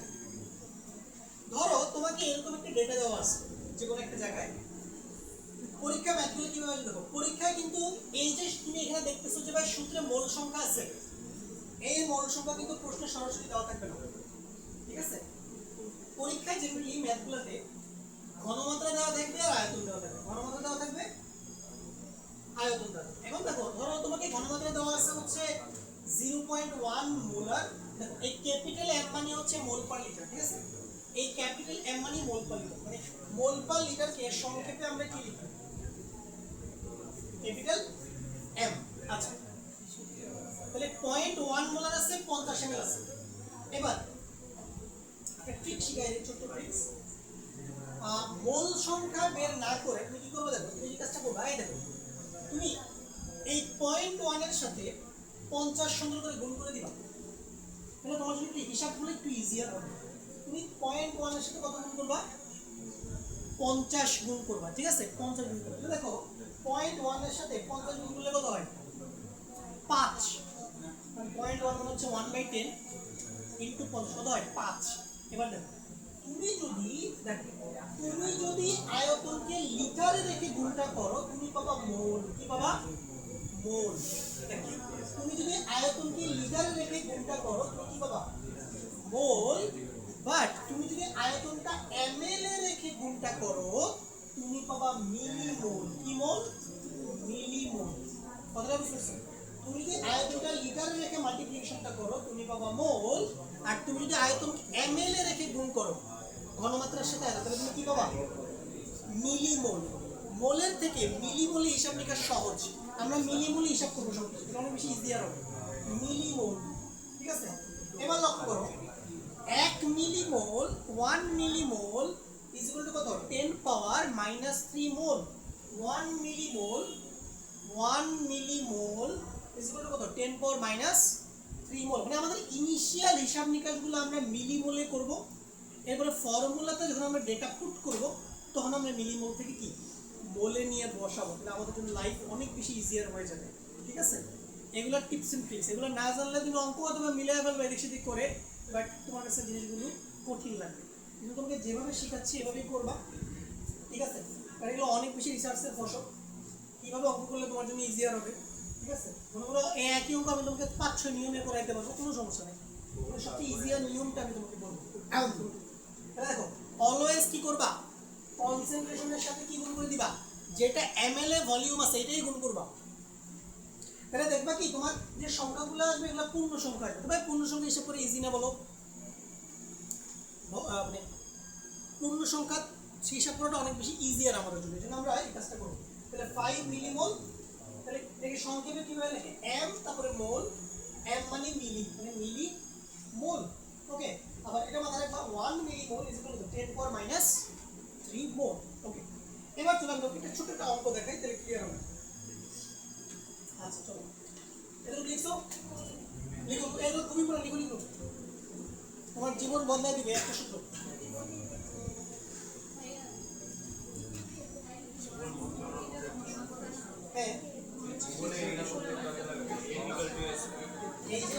ধরো তোমাকে এরকম একটা ডেটা দেওয়া আছে যে কোনো একটা জায়গায় পরীক্ষা ম্যাথগুলো কিভাবে দেখো পরীক্ষায় কিন্তু এই যে তুমি এখানে দেখতেছো যে ভাই সূত্রে মোল সংখ্যা আছে এই মোল সংখ্যা কিন্তু প্রশ্নে সরাসরি দেওয়া থাকবে না ঠিক আছে পরীক্ষায় জেনারেলি ম্যাথগুলোতে ঘনমাত্রা দেওয়া থাকবে আর আয়তন দেওয়া থাকবে ঘনমাত্রা দেওয়া থাকবে আয়তন দেওয়া থাকবে এখন দেখো ধরো তোমাকে ঘনমাত্রা দেওয়া আছে হচ্ছে 0.1 মোলার এই ক্যাপিটাল এম মানে হচ্ছে মোল পার লিটার ঠিক আছে এই ক্যাপিটাল এম মানে মোল পার লিটার মানে মোল পার লিটার কে সংক্ষেপে আমরা কি লিখি ক্যাপিটাল এম আচ্ছা তাহলে 0.1 মোলার আছে 50 ml আছে এবার একটা ট্রিক শিখাই দিই ছোট ট্রিক মোল সংখ্যা বের না করে তুমি কি করবে দেখো তুমি এই কাজটা করবে এই দেখো তুমি এই 0.1 এর সাথে 50 সুন্দর করে গুণ করে দিবা তাহলে তোমার জন্য কি হিসাবগুলো একটু ইজিয়ার হবে তুমি 0.1 এর সাথে কত গুণ করবা 50 গুণ করবা ঠিক আছে 50 গুণ করবা তাহলে দেখো 0.1 এর সাথে 50 গুণ করলে কত হয় 5 মানে 0.1 মানে হচ্ছে 1/10 ইনটু 50 কত হয় 5 এবার দেখো তুমি যদি আয়তনকে লিটারে রেখে গুণটা করো তুমি পাবা মোল কি পাবা মোল তুমি যদি আয়তনকে লিটারে রেখে গুণটা করো তুমি কি পাবা মোল বাট তুমি যদি আয়তনটা ml এ রেখে গুণটা করো তুমি পাবা মিলিমোল কি মোল মিলিমোল কথাটা বুঝছো তুমি যদি আয়তনটা লিটারে রেখে মাল্টিপ্লিকেশনটা করো তুমি পাবা মোল আর তুমি যদি আয়তন ml এ রেখে গুণ করো ঘনমাত্রার সাথে আয়তন, তাহলে তুমি কি পাবা? মিলিমোল। মোলের থেকে মিলিমোলে হিসাব নিকাশ সহজ, আমরা মিলিমোলে হিসাব করবো সব কিছু, অনেক বেশি ইজিয়ার হবে। মিলিমোল, ঠিক আছে? এবার লক্ষ্য করো 1 millimole 1 millimole is equal to কত? 10 power minus 3 mole. 1 millimole is equal to কত? 10 পাওয়ার মাইনাস 3 মোল। মানে আমাদের ইনিশিয়াল হিসাব নিকাশগুলো আমরা মিলিমোলে করব, এরপরে ফর্মুলাতে যখন আমরা ডেটা পুট করব তখন আমরা মিলিমোল থেকে কি মোলে নিয়ে বসাবো, তাহলে আমাদের জন্য লাইফ অনেক বেশি ইজিয়ার হয়ে যাবে, ঠিক আছে? এগুলো টিপস এন্ড ট্রিক্স, এগুলো না জানলে তুমি অঙ্ক অথবা মিলিয়ে ফেলবে এদিক সেদিক করে, বাট তোমার কাছে জিনিসগুলো কঠিন লাগবে। কিন্তু তোমাকে যেভাবে শেখাচ্ছি এভাবেই করবা, ঠিক আছে? কারণ এগুলো অনেক বেশি রিসার্চের ফসল, কীভাবে অঙ্ক করলে তোমার জন্য ইজিয়ার হবে, ঠিক আছে? মনে করো একই অঙ্ক আমি তোমাকে 5-6 নিয়মে করাইতে পারবো, কোনো সমস্যা নেই। সবচেয়ে ইজিয়ার নিয়মটা আমি তোমাকে বলবো। দেখো অলওয়েজ কি করবা? কনসেন্ট্রেশনের সাথে কি গুণ করে দিবা? যেটা ml এ ভলিউম আছে এটাই গুণ করবা। তাহলে দেখবা কি তোমার যে সংখ্যাগুলো আসবে এগুলো পূর্ণ সংখ্যা আসবে। তবে পূর্ণ সংখ্যা হিসাব করে ইজি না বলো? মানে পূর্ণ সংখ্যা হিসাব করাটা অনেক বেশি ইজিয়ার আমাদের জন্য, এজন্য আমরা এই কাজটা করব। তাহলে 5 মিলিমোল, তাহলে এটাকে সংক্ষেপে কিভাবে লেখে? m তারপরে মোল, m মানে মিলি, মানে মিলি মোল, ওকে? আবার এটা মাথায় রাখবা 1 millimole is equal to 10 power minus 3 মোল, ওকে? এবার চলো আমরা একটা ছোট একটা অঙ্ক দেখাই, তাহলে ক্লিয়ার হবে। আচ্ছা চলো, এটা লিখছো, লিখো, এটা খুবই পুরো লিখো, তোমার জীবন বদলায় দিবে একটা সূত্র। হ্যাঁ, এই যে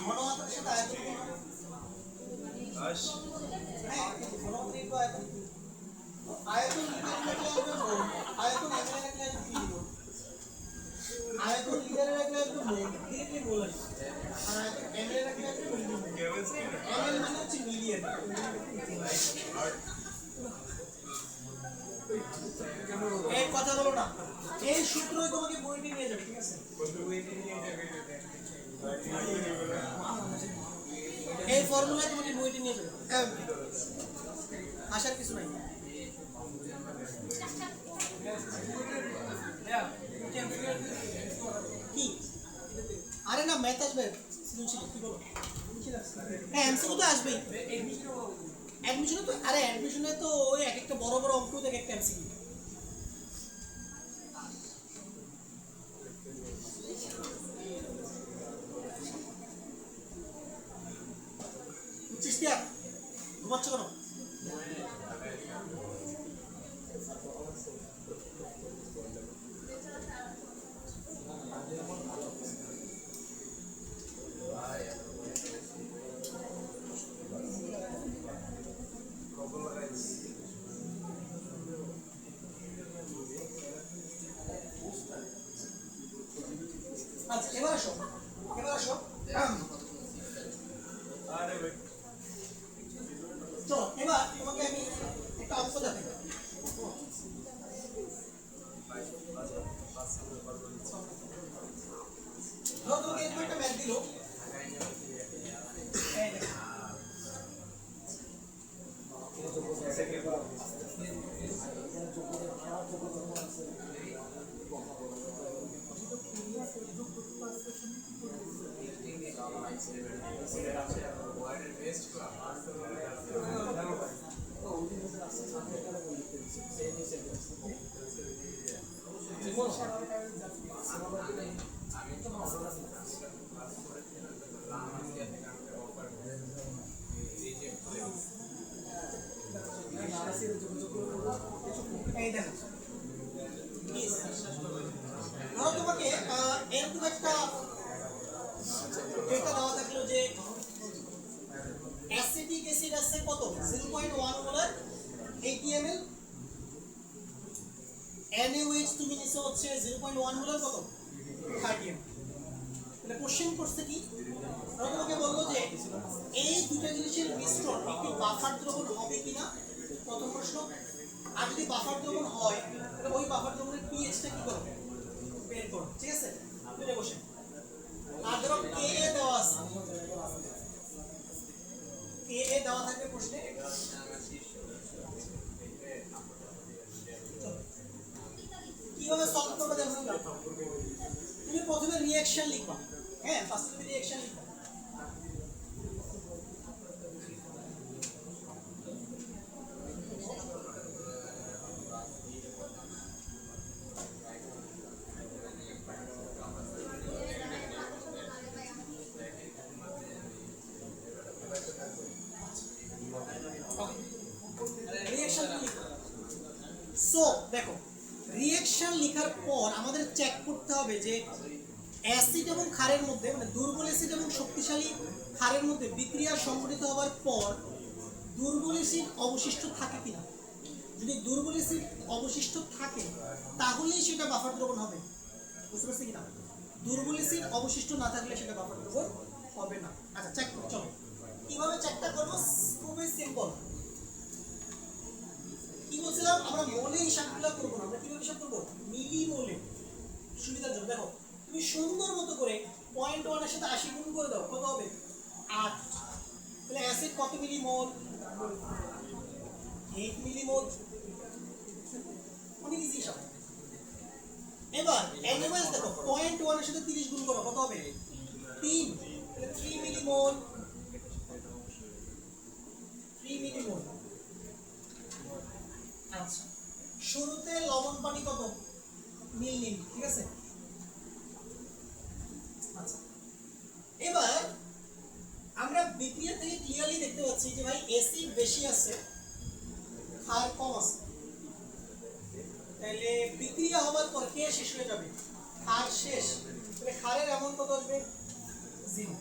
ঘনমাত্রার সাথে আয়তন, হ্যাঁ ঘনমাত্রিক আয়তন, আয়তন আয়তন এখানে রাখলে আসবে মিলিমোল, আয়তন লিটারে রাখলে আসবে মোল, ডিরেক্টলি মোল আসবে। আর আয়তন ml এ রাখলে আসবে মিলিমোল। ml মানে হচ্ছে মিলিয়ন। এই কথা বলো না, এই সূত্রই তোমাকে বইতে নিয়ে যাবে, ঠিক আছে? এই ফর্মুলা তোমাকে বইতে নিয়ে যাবে, আসার কিছু নাই। কি আরে না ম্যাথ আসবে, সৃজনশীল কি বলো? হ্যাঁ এমসিকিউ তো আসবেই, অ্যাডমিশনে তো, আরে অ্যাডমিশনে তো ওই এক একটা বড় বড় অঙ্ক থেকে একটা এমসিকিউ। বুঝছিস কি আর ঘুমাচ্ছ কেন? আচ্ছা এবার আসো, চলো এবার তোমাকে আমি একটা অঙ্ক দেখাই। ধরো তোমাকে এরকম একটা ম্যাথ দিল, এই দেখো ধরো তোমাকে এরকম একটা ডেটা দেওয়া থাকলো যে অ্যাসিটিক অ্যাসিড আছে কত 0.1 মোলার ATML, NaOH তুমি নিছো হচ্ছে 0.1 মোলার কত 30 ml। তাহলে কোশ্চেন করছে কি, ধরো তোমাকে বললো যে এই দুটো জিনিসের মিশ্রণ একটি বাফার দ্রবণ হবে কিনা, প্রথম প্রশ্ন। আর যদি বাফার দ্রবণ হয় তাহলে ওই বাফার দ্রবণের পিএইচটা কি করবে, বের করো, ঠিক আছে? তুলে বসে আর ধরো কে এ দেওয়া আছে, কে এ দেওয়া থাকবে প্রশ্নে। কিভাবে সলভ করবে দেখো, তুমি প্রথমে রিঅ্যাকশন লিখবা। হ্যাঁ, ফার্স্টে তুমি রিঅ্যাকশন লিখবা। রিঅ্যাকশন লিখবা। সো দেখো, রিঅ্যাকশন লেখার পর আমাদের চেক করতে হবে যে অ্যাসিড এবং ক্ষারের মধ্যে, মানে দুর্বল অ্যাসিড এবং শক্তিশালী ক্ষারের মধ্যে বিক্রিয়া সংঘটিত হওয়ার পর দুর্বল অ্যাসিড অবশিষ্ট থাকে কিনা। যদি দুর্বল অ্যাসিড অবশিষ্ট থাকে তাহলেই সেটা বাফার দ্রবণ হবে। বুঝতে পারছি কিনা? দুর্বল অ্যাসিড অবশিষ্ট না থাকলে সেটা বাফার দ্রবণ হবে না। আচ্ছা, চেক করো। চলো কিভাবে চেকটা করবো, খুবই সিম্পল। কি বলছিলাম, আমরা মোলে হিসাবগুলো করবো না, আমরা কিভাবে হিসাব করবো, মিলি মোলে। সুবিধার জন্য দেখো, তুমি সুন্দর মতো করে 0.1 এর সাথে 80 গুণ করে দাও, কত হবে 8। তাহলে অ্যাসিড কত মিলিমোল, 8 মিলিমোল। অনেক ইজি হিসাব। এবার NaOH দেখো, 0.1 এর সাথে 30 গুণ করো, কত হবে 3। তাহলে 3 মিলিমোল, 3 মিলিমোল। আচ্ছা, শুরুতে লবণ পানি কত, মিল নিন, ঠিক আছে। আচ্ছা, এবার আমরা বিক্রিয়া থেকে ক্লিয়ারলি দেখতে পাচ্ছি যে ভাই অ্যাসিড বেশি আছে, ক্ষার কম আছে। তাহলে বিক্রিয়া হওয়ার পর কে শেষ হয়ে যাবে, ক্ষার শেষ। তাহলে ক্ষারের অ্যামাউন্ট কত আসবে, 0,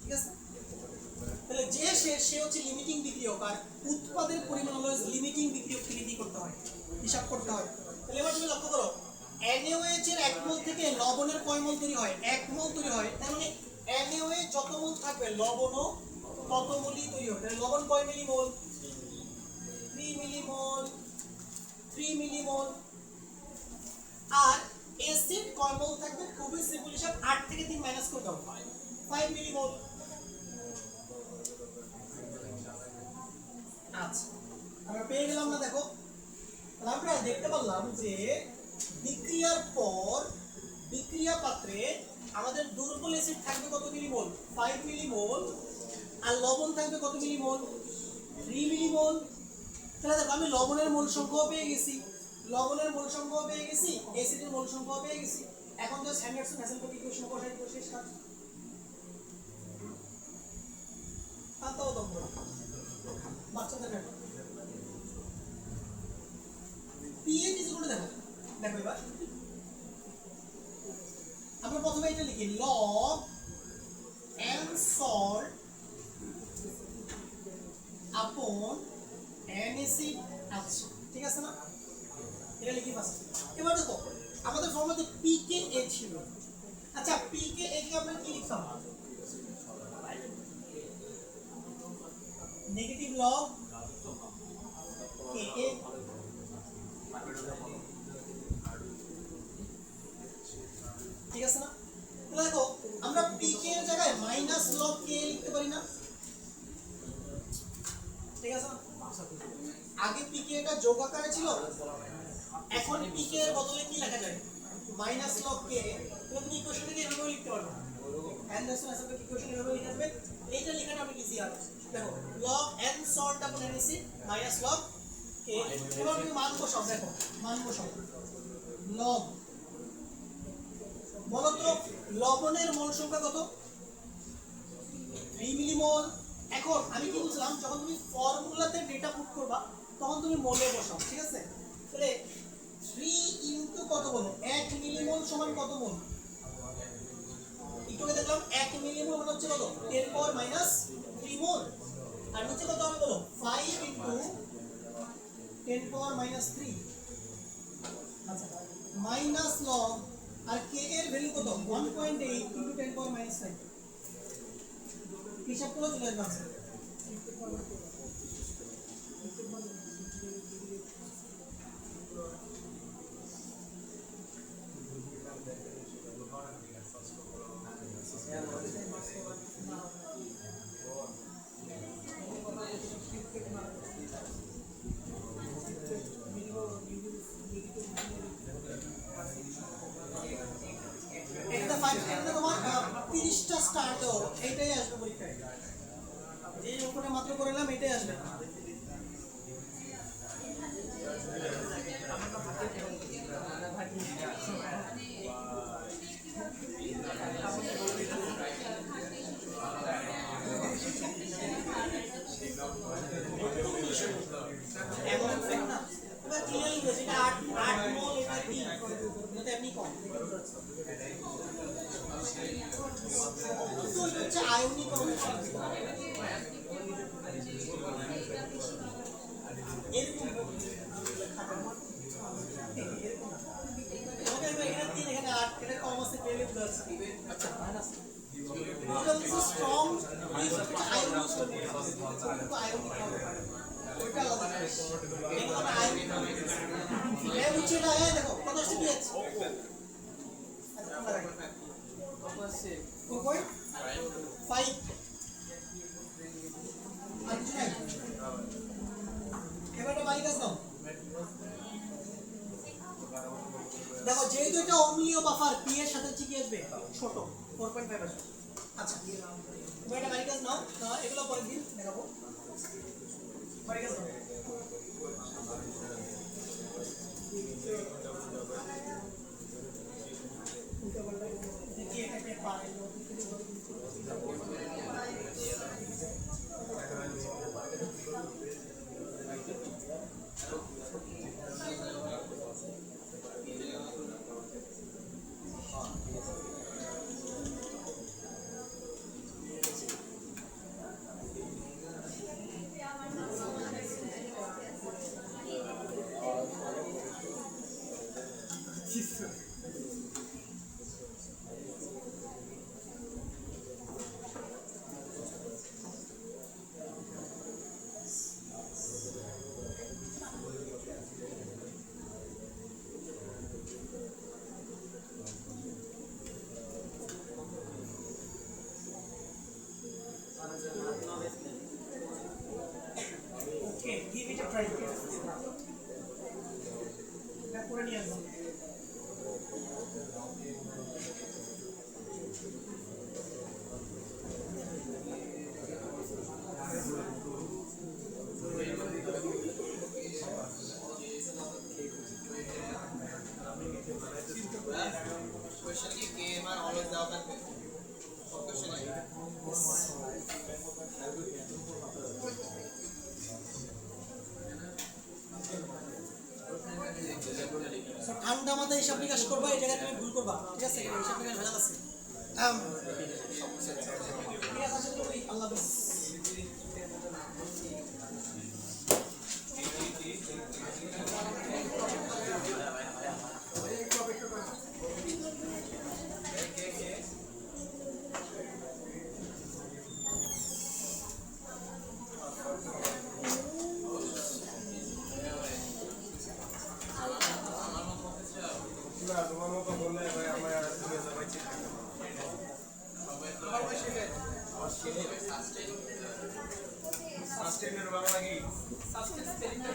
ঠিক আছে। তাহলে যে শেষ সে হচ্ছে লিমিটিং বিক্রিয়ক, আর উৎপাদের পরিমাণ হলো লিমিটিং বিক্রিয়ক থেকে কি করতে হয়, হিসাব করতে হয়। তাহলে এবার তুমি লক্ষ্য করো, NaOH এর 1 মোল থেকে লবণের কয় মোল তৈরি হয়, 1 মোল তৈরি হয়। তার মানে NaOH যত মোল থাকবে লবণও তত মোলই তৈরি হবে। তাহলে লবণ কয় মিলিমোল, 3 মিলিমোল, 3 মিলিমোল। আর অ্যাসিড কয় মোল থাকবে, খুবই সিম্পল হিসাব, 8 থেকে 3 মাইনাস করে দাও, 5 মিলিমোল। আচ্ছা, আমরা পেয়ে গেলাম না, দেখো। তাহলে আমরা দেখতে পারলাম যে বিক্রিয়ার পর বিক্রিয়া পাত্রে আমাদের দুর্বল অ্যাসিড থাকবে কত মিলিমোল, 5 মিলিমোল। আর লবণ থাকবে কত মিলিমোল, 3 মিলিমোল। তাহলে দেখো, আমি লবণের মোল সংখ্যাও পেয়ে গেছি, লবণের মোল সংখ্যাও পেয়ে গেছি, অ্যাসিডের মোল সংখ্যাও পেয়ে গেছি। এখন জাস্ট হ্যান্ডারসন-হ্যাসেলবর্গ ইকুয়েশন বসাই দিতে শেষ কাজ। তাও তো বাচ্চাদের ব্যাপার। pH ইজ ইকুয়াল টু, দেখো দেখো এবার আমরা প্রথমে এটা লিখি, log n salt upon n acid। আচ্ছা, ঠিক আছে না, এটা লিখি ফার্স্ট। এবার দেখো, আমাদের ফর্মুলাতে pKa ছিল। আচ্ছা, pKa কে আমরা কি লিখতাম, নেগেটিভ লগ Ka। ঠিক আছে না? তাহলে দেখো, আমরা pk এর জায়গায় মাইনাস লগ k লিখতে পারি না, ঠিক আছে না? আগে pk এটা যোগ আকারে ছিল, এখন pk এর বদলে কি লেখা যায়, মাইনাস লগ k। তাহলে তুমি ইকুয়েশনটাকে এভাবে লিখতে পারবে, হ্যান্ডারসন-হ্যাসেলবর্গ ইকুয়েশন এভাবে লিখে দেবে। এইটা লেখাটা অনেক ইজি হবে। দেখো, log n salt upon n acid minus log k। এবার তুমি মান বসাও, দেখো মান বসাও, লগ, বলো তো লবণের মোল সংখ্যা কত, 3 মিলিমোল। এখন আমি কি বুঝলাম, যখন তুমি ফর্মুলাতে ডেটা পুট করবা তখন তুমি মোলে বসাও, ঠিক আছে। তাহলে 3 ইনটু কত বলো, 1 মিলিমোল সমান কত মোল, একটু দেখলাম 1 মিলিমোল মানে হচ্ছে কত, 10 পাওয়ার মাইনাস 3 মোল। আর নিচে কত হবে বলো, 5 ইনটু 10 পাওয়ার মাইনাস 3। আচ্ছা, মাইনাস লগ, আর কে এর ভ্যালু কত, 1.8 ইনটু 10 পাওয়ার মাইনাস 5। হিসাব করে চলে আসবে। এটা 5 এটা তোমার 30টা স্টার দাও এটাই আসবে পরীক্ষায় যে উপরে মাত্র করলাম এটাই আসবে এমন ফেক না এবার ক্লিয়ারলি বলছি এটা 8 মল এটা কি এটা এমনি কম তো হচ্ছে আয়নিক অবস্থান এরকম এখানে 3 এখানে 8 এটা কম আছে পেলে প্লাস আচ্ছা মাইনাস এটা হচ্ছে স্ট্রং আয়নিক তো আয়নিক ওইটা আলাদা এগুলো আয়নিক এই হচ্ছে না এই দেখো কত আসছে পিএইচ কত আসছে 4.5 আচ্ছা এবারে বাড়ি কাজ দাও দেখো যেহেতু এটা অম্লীয় বাফার পি এর সাথে কি আসবে ছোট 4.5 আসবে আচ্ছা তুমি এটা বাড়ি কাজ নাও এগুলো পরে দিন দেখাবো বাড়ি কাজ নাও দেখি এটাকে পারে Okay, give it a try. এটা করে নিয়ে আসবো Question ki KMR always daw থাকবে question আছে ঠান্ডা মাথায় হিসাব নিকাশ করবা এই জায়গায় তুমি ভুল করবা ঠিক আছে হিসাব নিকাশ ভেজাল আছে ঠিক আছে আসলে তুমি আল্লাহ হাফেজ তোমার মতো বললে ভাই আমার তুমি সবাই ঠিক থাকে সাস্টেইনের বাংলা কি সাবস্টেন্স স্পেলিংটা